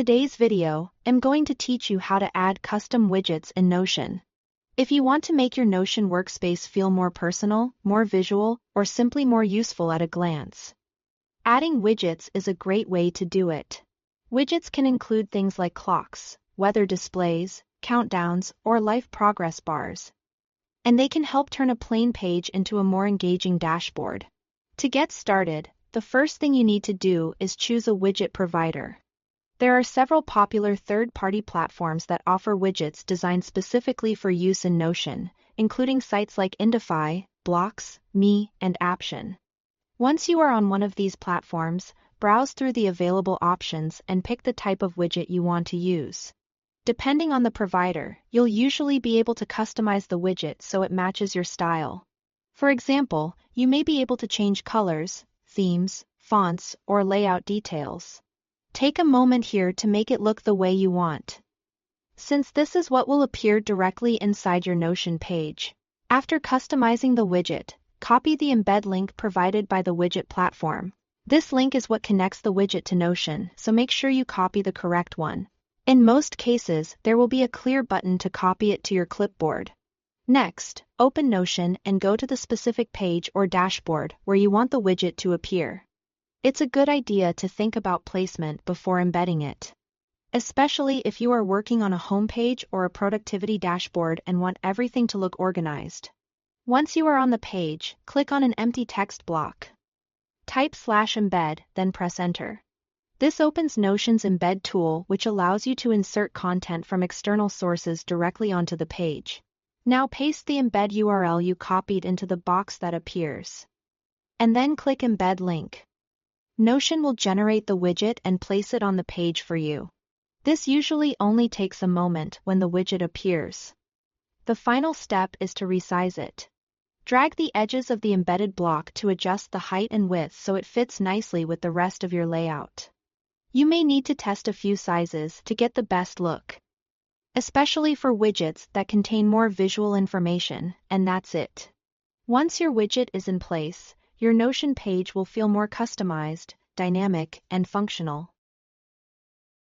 Today's video, I'm going to teach you how to add custom widgets in Notion. If you want to make your Notion workspace feel more personal, more visual, or simply more useful at a glance, adding widgets is a great way to do it. Widgets can include things like clocks, weather displays, countdowns, or life progress bars. And they can help turn a plain page into a more engaging dashboard. To get started, the first thing you need to do is choose a widget provider. There are several popular third-party platforms that offer widgets designed specifically for use in Notion, including sites like Indify, Blocks, Me, and Aption. Once you are on one of these platforms, browse through the available options and pick the type of widget you want to use. Depending on the provider, you'll usually be able to customize the widget so it matches your style. For example, you may be able to change colors, themes, fonts, or layout details. Take a moment here to make it look the way you want. Since this is what will appear directly inside your Notion page, after customizing the widget, copy the embed link provided by the widget platform. This link is what connects the widget to Notion, so make sure you copy the correct one. In most cases, there will be a clear button to copy it to your clipboard. Next, open Notion and go to the specific page or dashboard where you want the widget to appear. It's a good idea to think about placement before embedding it, especially if you are working on a homepage or a productivity dashboard and want everything to look organized. Once you are on the page, click on an empty text block. Type /embed, then press enter. This opens Notion's embed tool, which allows you to insert content from external sources directly onto the page. Now paste the embed URL you copied into the box that appears. And then click Embed Link. Notion will generate the widget and place it on the page for you. This usually only takes a moment when the widget appears. The final step is to resize it. Drag the edges of the embedded block to adjust the height and width so it fits nicely with the rest of your layout. You may need to test a few sizes to get the best look, especially for widgets that contain more visual information, and that's it. Once your widget is in place, your Notion page will feel more customized, dynamic, and functional.